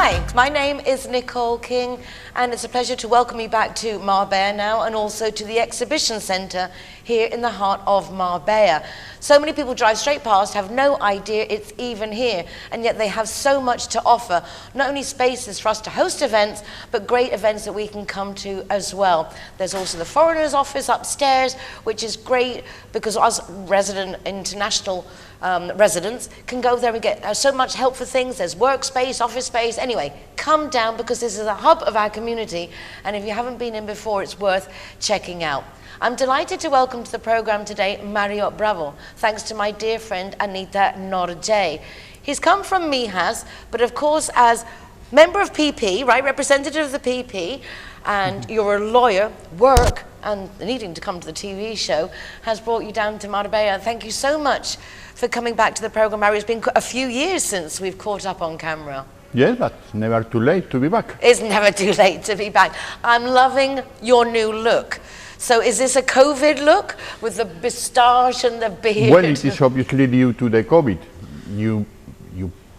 Hi, my name is Nicole King, and it's a pleasure to welcome you back to Marbella Now and also to the exhibition centre here in the heart of Marbella. So many people drive straight past, have no idea it's even here, and yet they have so much to offer. Not only spaces for us to host events, but great events that we can come to as well. There's also the Foreigners Office upstairs, which is great because us resident international residents can go there and get so much help for things. There's workspace, office space. Anyway, come down because this is a hub of our community, and if you haven't been in before, it's worth checking out. I'm delighted to welcome to the program today Mario Bravo, thanks to my dear friend Anita Norjay. He's come from Mijas, but of course as member of PP, right, representative of the PP, and you're a lawyer, work, and needing to come to the TV show has brought you down to Marbella. Thank you so much for coming back to the program, Mario. It's been a few years since we've caught up on camera. Yes, but it's never too late to be back. It's never too late to be back. I'm loving your new look. So is this a COVID look with the moustache and the beard? Well, it is obviously due to the COVID. You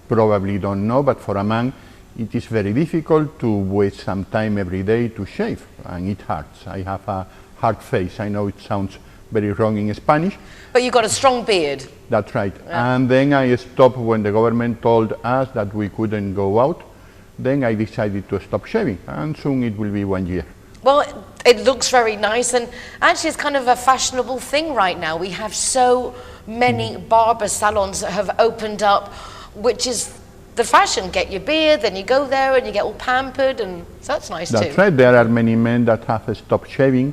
probably don't know, but for a man, it is very difficult to waste some time every day to shave, and it hurts. I have a hard face. I know it sounds very wrong in Spanish. But you've got a strong beard. That's right. Yeah. And then I stopped when the government told us that we couldn't go out. Then I decided to stop shaving, and soon it will be 1 year. Well, it looks very nice, and actually it's kind of a fashionable thing right now. We have so many barber salons that have opened up, which is the fashion. Get your beard, then you go there and you get all pampered, and so that's nice too. That's right. There are many men that have stopped shaving.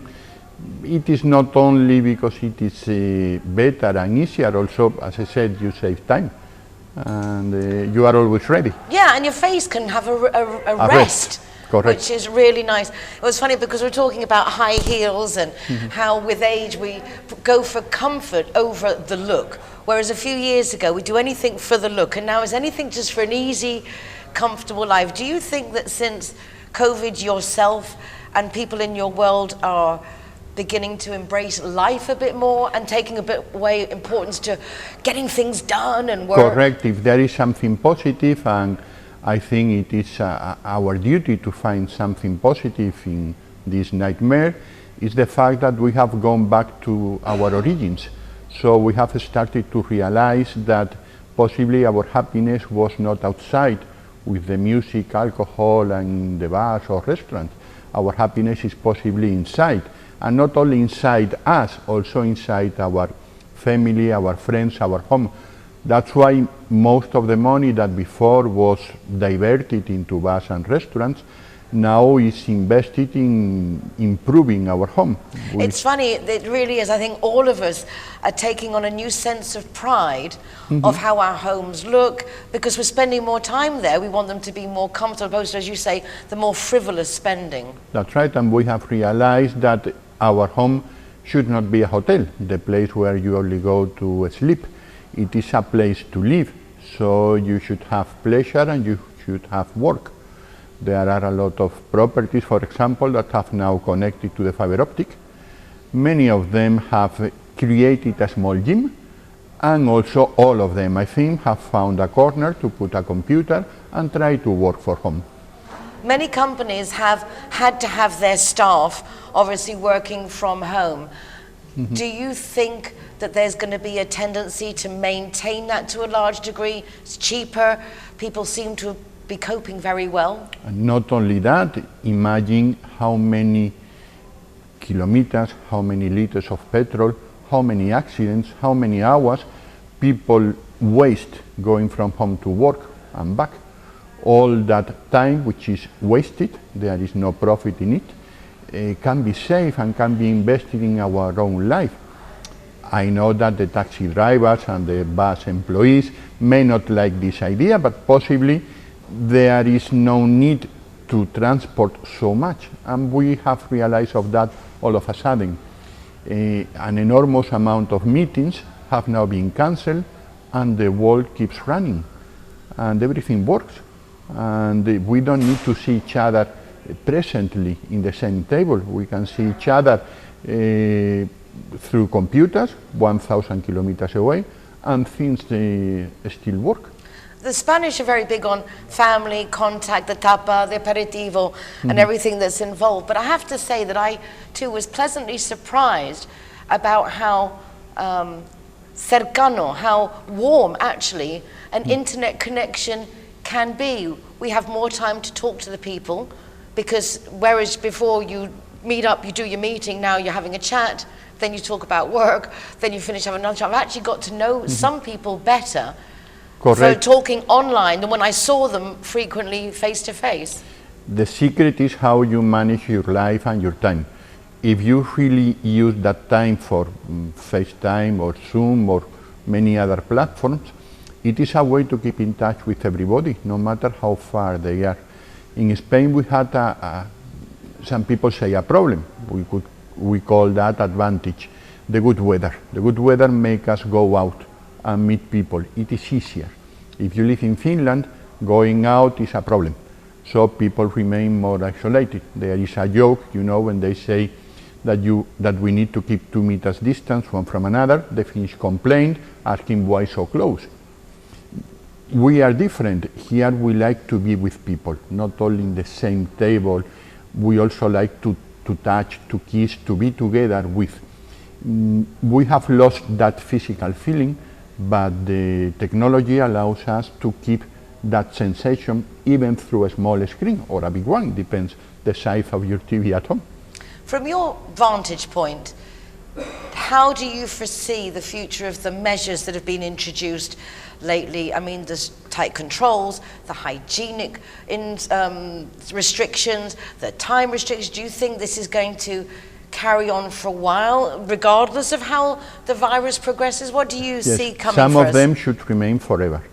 It is not only because it is better and easier, also, as I said, you save time, and you are always ready. Yeah, and your face can have a rest. Correct. Which is really nice. It was funny because we're talking about high heels and how with age we go for comfort over the look. Whereas a few years ago we do anything for the look, and now is anything just for an easy, comfortable life. Do you think that since COVID yourself and people in your world are beginning to embrace life a bit more and taking a bit away importance to getting things done and work? Correct. If there is something positive, and I think it is our duty to find something positive in this nightmare, is the fact that we have gone back to our origins. So we have started to realize that possibly our happiness was not outside with the music, alcohol, and in the bars or restaurants. Our happiness is possibly inside, and not only inside us, also inside our family, our friends, our home. That's why most of the money that before was diverted into bars and restaurants now is invested in improving our home. It's funny, it really is. I think all of us are taking on a new sense of pride of how our homes look, because we're spending more time there. We want them to be more comfortable, opposed to, as you say, the more frivolous spending. That's right, and we have realized that our home should not be a hotel, the place where you only go to sleep. It is a place to live, so you should have pleasure and you should have work. There are a lot of properties, for example, that have now connected to the fiber optic. Many of them have created a small gym, and also all of them, I think, have found a corner to put a computer and try to work from home. Many companies have had to have their staff obviously working from home. Do you think that there's going to be a tendency to maintain that to a large degree? It's cheaper, people seem to be coping very well. And not only that, imagine how many kilometers, how many liters of petrol, how many accidents, how many hours people waste going from home to work and back. All that time which is wasted, there is no profit in it, can be saved and can be invested in our own life. I know that the taxi drivers and the bus employees may not like this idea, but possibly there is no need to transport so much, and we have realized of that all of a sudden. An enormous amount of meetings have now been cancelled, and the world keeps running, and everything works, and we don't need to see each other presently in the same table. We can see each other through computers 1,000 kilometers away, and things still work. the Spanish are very big on family, contact, the tapa, the aperitivo, and everything that's involved. But I have to say that I, too, was pleasantly surprised about how cercano, how warm, actually, an internet connection can be. We have more time to talk to the people, because whereas before you meet up, you do your meeting, now you're having a chat, then you talk about work, then you finish having another chat. I've actually got to know some people better for talking online than when I saw them frequently face to face. The secret is how you manage your life and your time. If you really use that time for FaceTime or Zoom or many other platforms, it is a way to keep in touch with everybody, no matter how far they are. In Spain, we had some people say a problem. We call that advantage, the good weather. The good weather makes us go out and meet people. It is easier. If you live in Finland, going out is a problem. So people remain more isolated. There is a joke, you know, when they say that we need to keep 2 meters distance one from another. The Finnish complained, asking why so close. We are different. Here we like to be with people, not only in the same table. We also like to touch, to kiss, to be together with. We have lost that physical feeling, but the technology allows us to keep that sensation even through a small screen or a big one, depends the size of your TV at home. From your vantage point, how do you foresee the future of the measures that have been introduced lately? I mean, there's tight controls, the hygienic restrictions, the time restrictions. Do you think this is going to carry on for a while, regardless of how the virus progresses? What do you see coming some for of us? them should remain forever.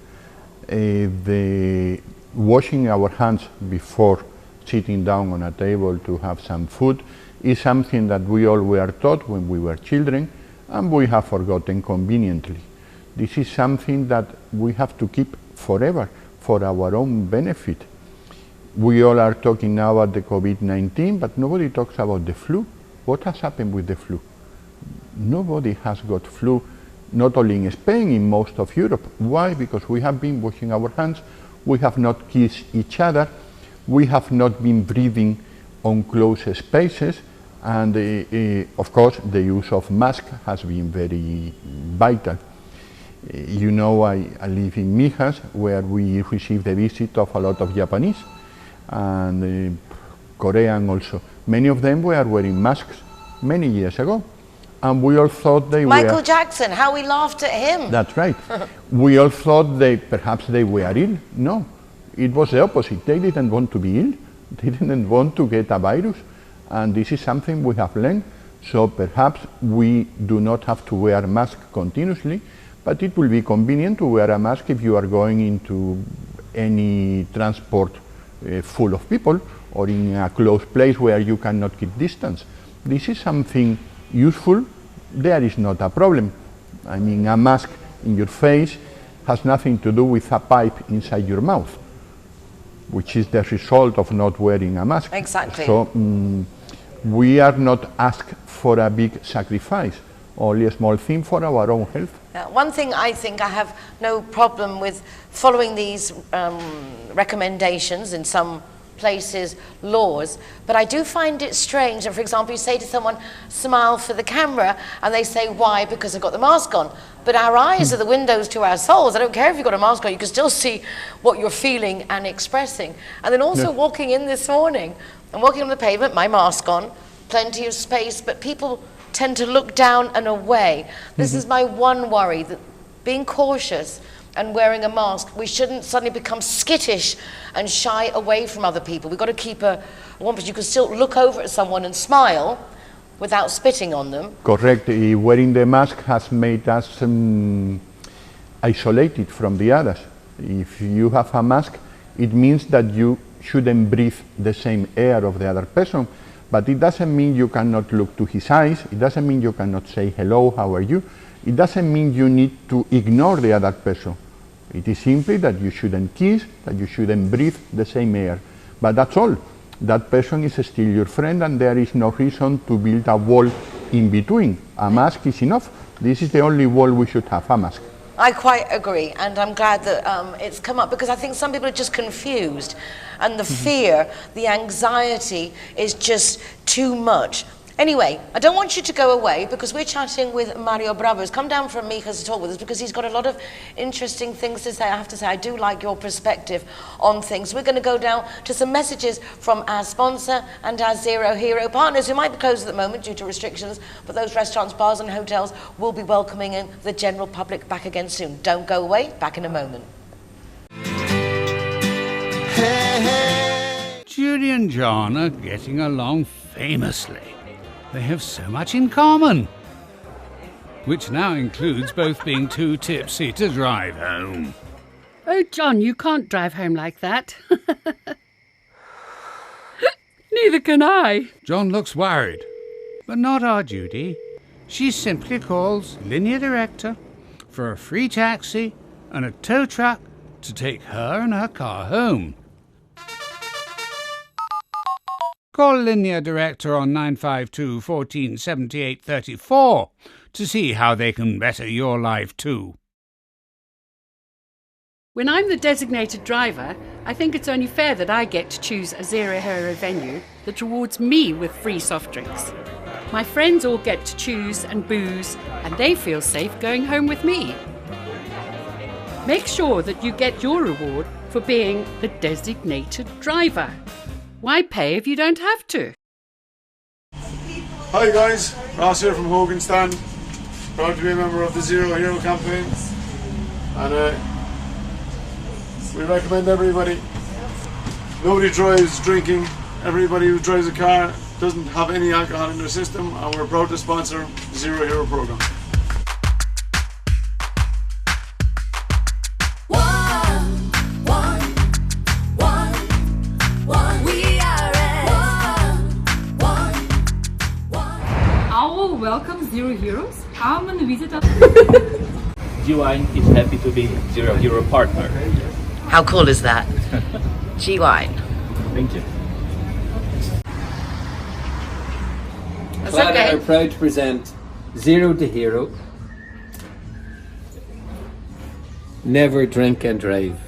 The washing our hands before sitting down on a table to have some food is something that we all were taught when we were children, and we have forgotten conveniently. This is something that we have to keep forever for our own benefit. We all are talking now about the COVID-19, but nobody talks about the flu. What has happened with the flu? Nobody has got flu, not only in Spain, in most of Europe. Why? Because we have been washing our hands, we have not kissed each other, we have not been breathing on close spaces, and of course the use of masks has been very vital. You know, I live in Mijas, where we receive the visit of a lot of Japanese and Korean also. Many of them were wearing masks many years ago, and we all thought they were... Michael Jackson, how we laughed at him. That's right. We all thought perhaps they were ill. No, it was the opposite. They didn't want to be ill. They didn't want to get a virus. And this is something we have learned. So perhaps we do not have to wear a mask continuously, but it will be convenient to wear a mask if you are going into any transport full of people or in a closed place where you cannot keep distance. This is something useful. There is not a problem. I mean, a mask in your face has nothing to do with a pipe inside your mouth, which is the result of not wearing a mask. Exactly. So we are not asked for a big sacrifice, only a small thing for our own health. One thing I think I have no problem with following these recommendations, in some places laws, but I do find it strange that, for example, you say to someone, smile for the camera, and they say, why? Because I've got the mask on. But our eyes are the windows to our souls. I don't care if you've got a mask on, you can still see what you're feeling and expressing. And then also walking in this morning, I'm walking on the pavement, my mask on, plenty of space, but people tend to look down and away. This is my one worry, that being cautious and wearing a mask, we shouldn't suddenly become skittish and shy away from other people. We've got to keep one, but you can still look over at someone and smile without spitting on them. Correct. Wearing the mask has made us isolated from the others. If you have a mask, it means that you shouldn't breathe the same air of the other person, but it doesn't mean you cannot look to his eyes. It doesn't mean you cannot say hello, how are you? It doesn't mean you need to ignore the other person. It is simply that you shouldn't kiss, that you shouldn't breathe the same air. But that's all. That person is still your friend, and there is no reason to build a wall in between. A mask is enough. This is the only wall we should have, a mask. I quite agree, and I'm glad that it's come up, because I think some people are just confused, and the fear, the anxiety is just too much. Anyway, I don't want you to go away, because we're chatting with Mario Bravo. He's come down from Mijas to talk with us because he's got a lot of interesting things to say. I have to say, I do like your perspective on things. We're going to go down to some messages from our sponsor and our Zero Hero partners, who might be closed at the moment due to restrictions, but those restaurants, bars and hotels will be welcoming in the general public back again soon. Don't go away, back in a moment. Judy and John are getting along famously. They have so much in common, which now includes both being too tipsy to drive home. Oh, John, you can't drive home like that. Neither can I. John looks worried, but not our Judy. She simply calls Linear Director for a free taxi and a tow truck to take her and her car home. Call Linear Director on 952 14 78 34 to see how they can better your life too. When I'm the designated driver, I think it's only fair that I get to choose a Zero Hero venue that rewards me with free soft drinks. My friends all get to choose and booze, and they feel safe going home with me. Make sure that you get your reward for being the designated driver. Why pay if you don't have to? Hi guys, Ross here from Hogan Stand. Proud to be a member of the Zero Hero campaign. And we recommend everybody. Nobody drives drinking. Everybody who drives a car doesn't have any alcohol in their system, and we're proud to sponsor the Zero Hero program. Welcome Zero Heroes. Come and visit us. G-Wine is happy to be Zero Hero partner. How cool is that? G-Wine. Thank you. That's Clara okay. are proud to present Zero to Hero. Never drink and drive.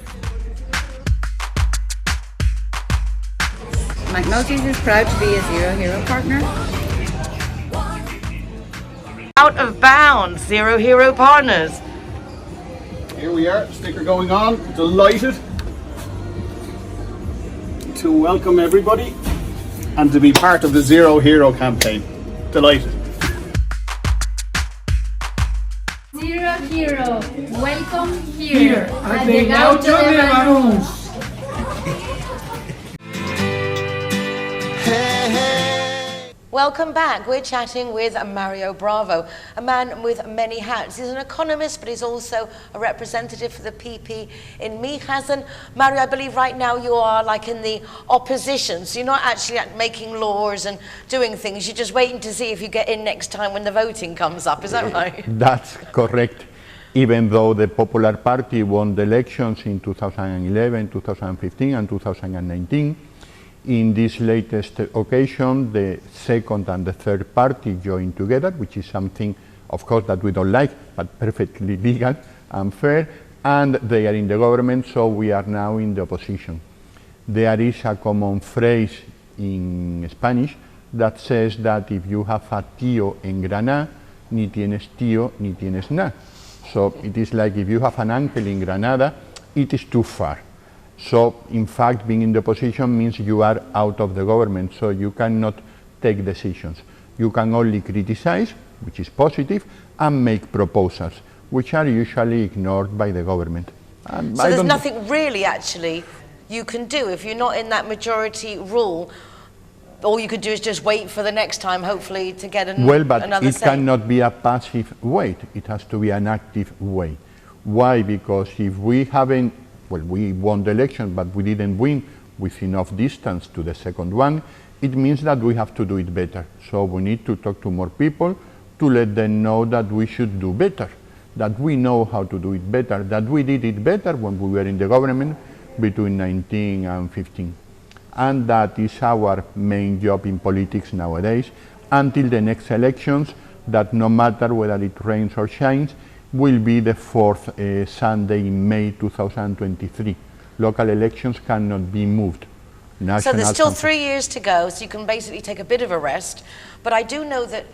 McNulty's is proud to be a Zero Hero partner. Out of bounds, Zero Hero partners. Here we are, sticker going on. Delighted to welcome everybody and to be part of the Zero Hero campaign. Delighted. Zero Hero, welcome here. Ha llegado de Barons. Welcome back. We're chatting with Mario Bravo, a man with many hats. He's an economist, but he's also a representative for the PP in Mijas. And Mario, I believe right now you are like in the opposition, so you're not actually making laws and doing things. You're just waiting to see if you get in next time when the voting comes up. Is that right? That's correct. Even though the Popular Party won the elections in 2011, 2015 and 2019, in this latest occasion, the second and the third party joined together, which is something, of course, that we don't like, but perfectly legal and fair, and they are in the government, so we are now in the opposition. There is a common phrase in Spanish that says that if you have a tío en Granada, ni tienes tío, ni tienes nada. So it is like if you have an uncle in Granada, it is too far. So, in fact, being in the opposition means you are out of the government, so you cannot take decisions. You can only criticize, which is positive, and make proposals, which are usually ignored by the government. And so there's nothing really, actually, you can do if you're not in that majority rule. All you could do is just wait for the next time, hopefully, to get well, but another it cannot be a passive wait. It has to be an active way. Why? Because if we haven't, well, we won the election, but we didn't win with enough distance to the second one, it means that we have to do it better. So we need to talk to more people to let them know that we should do better, that we know how to do it better, that we did it better when we were in the government between 19 and 15. And that is our main job in politics nowadays, until the next elections, that no matter whether it rains or shines, will be the fourth Sunday in May 2023. Local elections cannot be moved. So there's still 3 years to go, so you can basically take a bit of a rest. But I do know that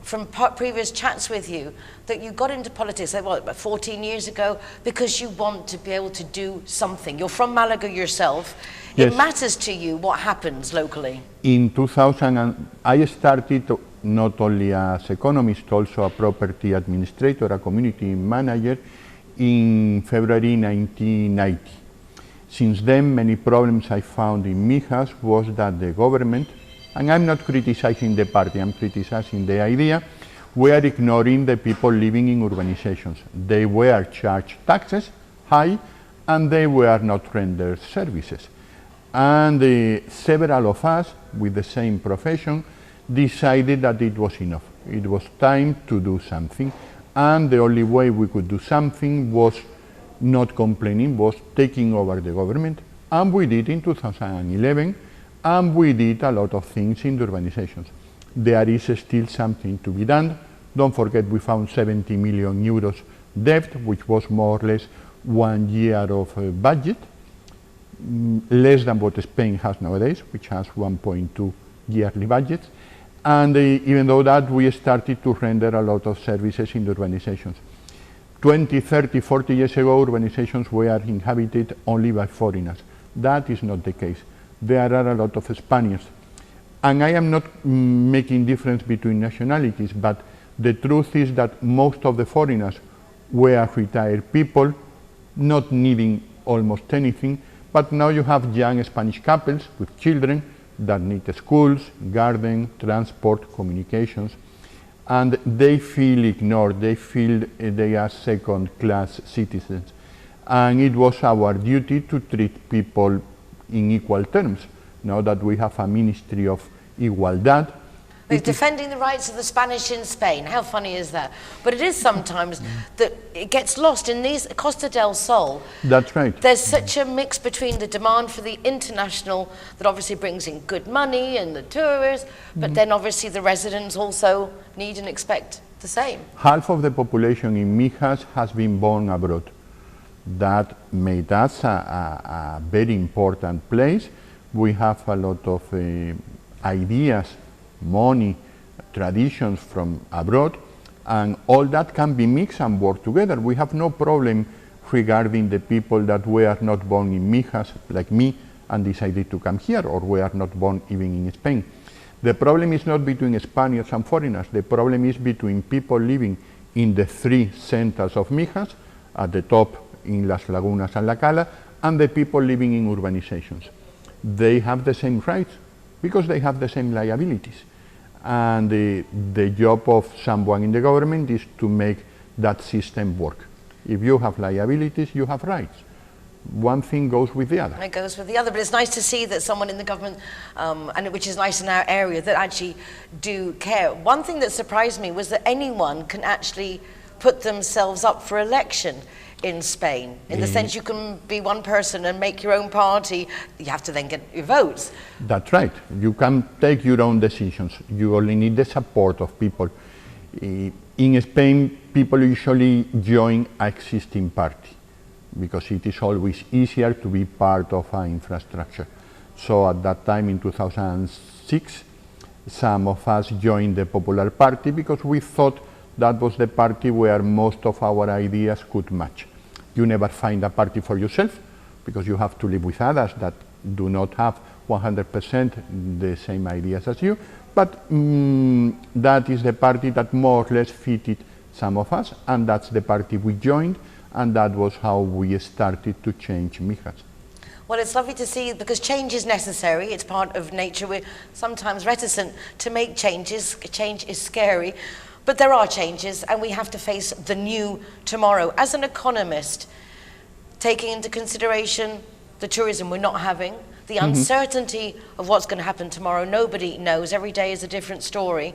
from previous chats with you, that you got into politics, about 14 years ago, because you want to be able to do something. You're from Malaga yourself. Yes. It matters to you what happens locally. In 2000, I started not only as economist, also a property administrator, a community manager in February 1990. Since then, many problems I found in Mijas was that the government, and I'm not criticizing the party, I'm criticizing the idea, were ignoring the people living in urbanizations. They were charged taxes high, and they were not rendered services. And several of us with the same profession decided that it was enough. It was time to do something. And the only way we could do something was not complaining, was taking over the government. And we did in 2011, and we did a lot of things in the urbanizations. There is still something to be done. Don't forget we found 70 million euros debt, which was more or less 1 year of budget, less than what Spain has nowadays, which has 1.2 yearly budgets. And even though that, we started to render a lot of services in the urbanizations. 20, 30, 40 years ago, urbanizations were inhabited only by foreigners. That is not the case. There are a lot of Spaniards. And I am not making difference between nationalities, but the truth is that most of the foreigners were retired people, not needing almost anything, but now you have young Spanish couples with children that need schools, garden, transport, communications, and they feel ignored, they feel they are second-class citizens. And it was our duty to treat people in equal terms. Now that we have a Ministry of Igualdad. They're defending the rights of the Spanish in Spain. How funny is that? But it is sometimes that it gets lost in these Costa del Sol. That's right. There's such a mix between the demand for the international that obviously brings in good money and the tourists, but then obviously the residents also need and expect the same. Half of the population in Mijas has been born abroad. That made us a very important place. We have a lot of ideas, money, traditions from abroad, and all that can be mixed and work together. We have no problem regarding the people that were not born in Mijas, like me, and decided to come here, or were not born even in Spain. The problem is not between Spaniards and foreigners. The problem is between people living in the three centers of Mijas, at the top in Las Lagunas and La Cala, and the people living in urbanizations. They have the same rights because they have the same liabilities. And the job of someone in the government is to make that system work. If you have liabilities, you have rights. One thing goes with the other. It goes with the other, but it's nice to see that someone in the government, and which is nice in our area, that actually do care. One thing that surprised me was that anyone can actually put themselves up for election in Spain, in the sense you can be one person and make your own party. You have to then get your votes. That's right. You can take your own decisions. You only need the support of people. In Spain, people usually join an existing party because it is always easier to be part of an infrastructure. So at that time in 2006, some of us joined the Popular Party because we thought that was the party where most of our ideas could match. You never find a party for yourself because you have to live with others that do not have 100% the same ideas as you, but that is the party that more or less fitted some of us, and that's the party we joined, and that was how we started to change Mijas. Well, it's lovely to see, because change is necessary, it's part of nature. We're sometimes reticent to make changes. Change is scary. But there are changes, and we have to face the new tomorrow. As an economist, taking into consideration the tourism we're not having, the uncertainty of what's going to happen tomorrow, nobody knows. Every day is a different story.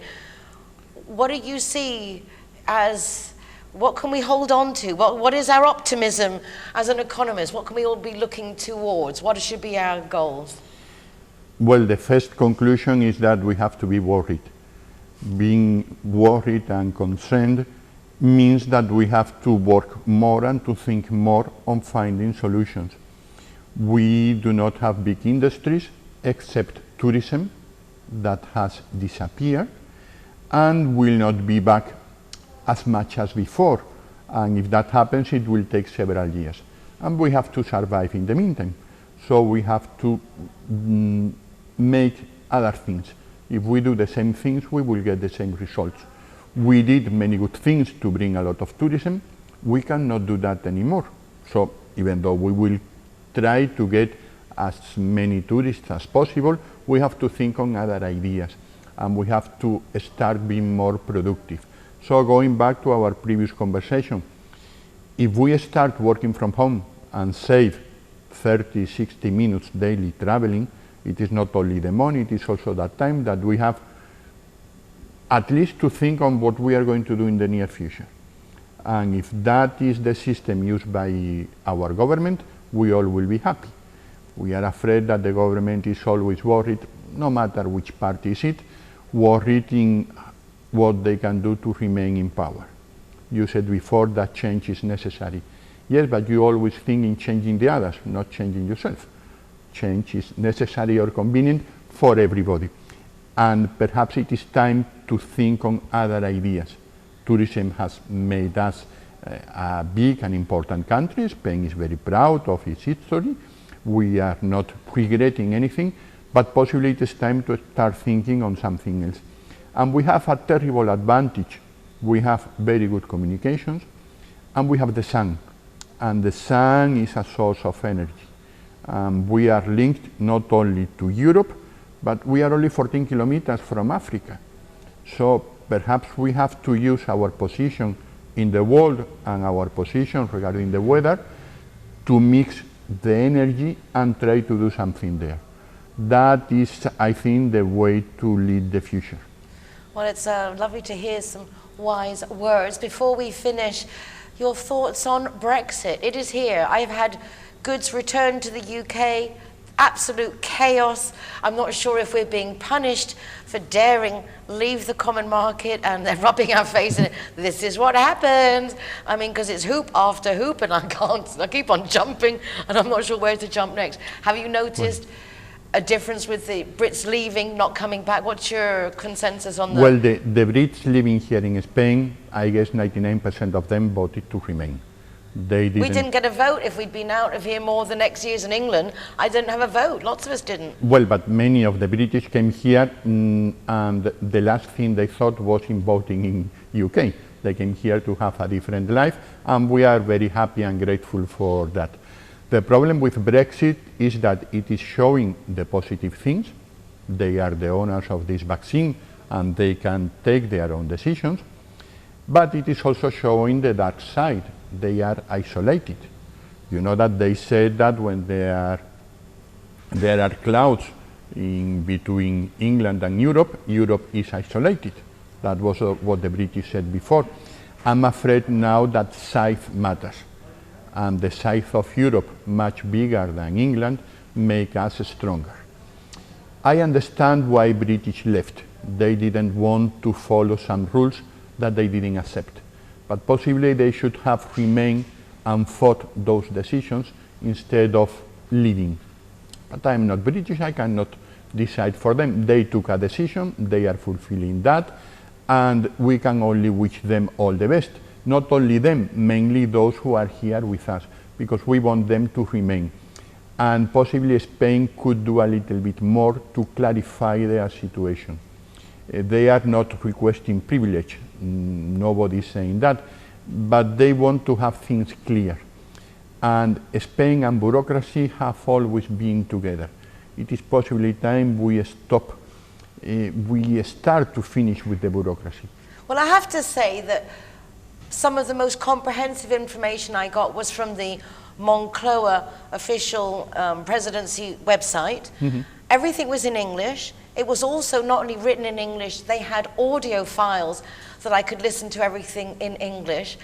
What do you see as, what can we hold on to? What is our optimism as an economist? What can we all be looking towards? What should be our goals? Well, the first conclusion is that we have to be worried. Being worried and concerned means that we have to work more and to think more on finding solutions. We do not have big industries except tourism that has disappeared and will not be back as much as before. And if that happens, it will take several years. And we have to survive in the meantime. So we have to make other things. If we do the same things, we will get the same results. We did many good things to bring a lot of tourism. We cannot do that anymore. So even though we will try to get as many tourists as possible, we have to think on other ideas and we have to start being more productive. So going back to our previous conversation, if we start working from home and save 30, 60 minutes daily traveling, it is not only the money, it is also that time that we have at least to think on what we are going to do in the near future. And if that is the system used by our government, we all will be happy. We are afraid that the government is always worried, no matter which party is it, worried in what they can do to remain in power. You said before that change is necessary. Yes, but you always think in changing the others, not changing yourself. Change is necessary or convenient for everybody. And perhaps it is time to think on other ideas. Tourism has made us a big and important country. Spain is very proud of its history. We are not regretting anything, but possibly it is time to start thinking on something else. And we have a terrible advantage. We have very good communications, and we have the sun. And the sun is a source of energy. We are linked not only to Europe, but we are only 14 kilometers from Africa. So perhaps we have to use our position in the world and our position regarding the weather to mix the energy and try to do something there. That is, I think, the way to lead the future. Well, it's lovely to hear some wise words. Before we finish, your thoughts on Brexit. It is here. I've had goods returned to the UK, absolute chaos. I'm not sure if we're being punished for daring leave the common market, and they're rubbing our face in it. This is what happens. I mean, because it's hoop after hoop, and I keep on jumping, and I'm not sure where to jump next. Have you noticed a difference with the Brits leaving, not coming back? What's your consensus on that? Well, the Brits living here in Spain, I guess 99% of them voted to remain. We didn't get a vote. If we'd been out of here more the next years in England, I didn't have a vote. Lots of us didn't. Well, but many of the British came here, and the last thing they thought was in voting in UK. They came here to have a different life, and we are very happy and grateful for that. The problem with Brexit is that it is showing the positive things. They are the owners of this vaccine, and they can take their own decisions. But it is also showing the dark side. They are isolated. You know that they said that when there are clouds in between England and Europe, Europe is isolated. That was what the British said before. I'm afraid now that size matters. And the size of Europe, much bigger than England, make us stronger. I understand why British left. They didn't want to follow some rules that they didn't accept. But possibly they should have remained and fought those decisions instead of leaving. But I'm not British, I cannot decide for them. They took a decision, they are fulfilling that, and we can only wish them all the best. Not only them, mainly those who are here with us, because we want them to remain. And possibly Spain could do a little bit more to clarify their situation. They are not requesting privilege, nobody is saying that, but they want to have things clear. And Spain and bureaucracy have always been together. It is possibly time we stop, we start to finish with the bureaucracy. Well, I have to say that some of the most comprehensive information I got was from the Moncloa official presidency website. Mm-hmm. Everything was in English. It was also not only written in English, they had audio files that I could listen to everything in English.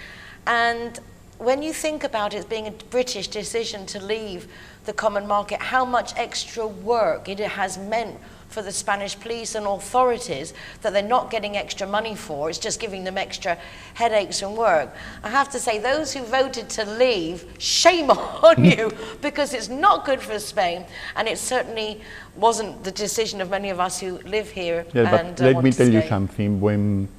And when you think about it being a British decision to leave the common market, how much extra work it has meant for the Spanish police and authorities that they're not getting extra money for, it's just giving them extra headaches and work. I have to say, those who voted to leave, shame on you, because it's not good for Spain, and it certainly wasn't the decision of many of us who live here. Yeah, and but let me tell you stay. something. When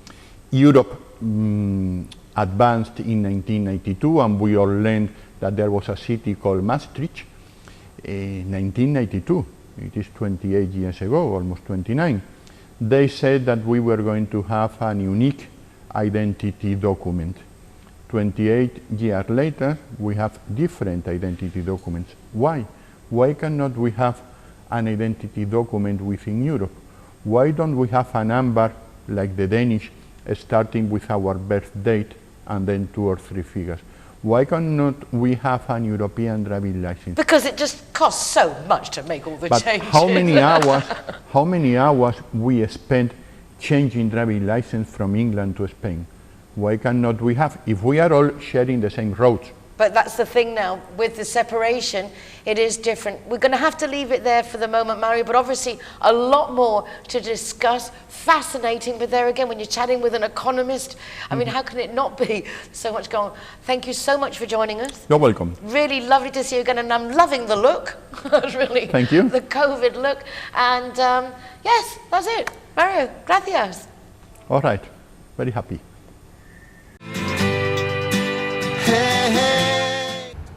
Europe advanced in 1992, and we all learned that there was a city called Maastricht, in 1992, it is 28 years ago, almost 29, they said that we were going to have a unique identity document. 28 years later, we have different identity documents. Why? Why cannot we have an identity document within Europe? Why don't we have a number like the Danish, starting with our birth date and then 2 or 3 figures? Why cannot we have an European driving license? Because it just costs so much to make all the But changes. how many hours we spend changing driving license from England to Spain? Why cannot we have, if we are all sharing the same roads? But that's the thing now, with the separation, it is different. We're going to have to leave it there for the moment, Mario, but obviously a lot more to discuss. Fascinating, but there again, when you're chatting with an economist, I mean, how can it not be so much going on? Thank you so much for joining us. You're welcome. Really lovely to see you again, and I'm loving the look. Really. Thank you. The COVID look. And yes, that's it. Mario, gracias. All right, very happy.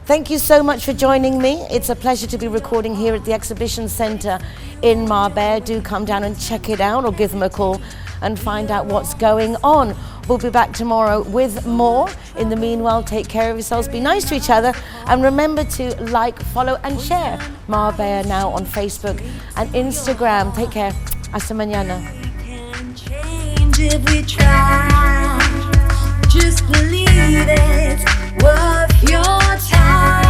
Thank you so much for joining me. It's a pleasure to be recording here at the Exhibition Centre in Marbella. Do come down and check it out, or give them a call and find out what's going on. We'll be back tomorrow with more. In the meanwhile, take care of yourselves, be nice to each other, and remember to like, follow and share Marbella Now on Facebook and Instagram. Take care. Hasta mañana. If we try, just believe it's worth your time.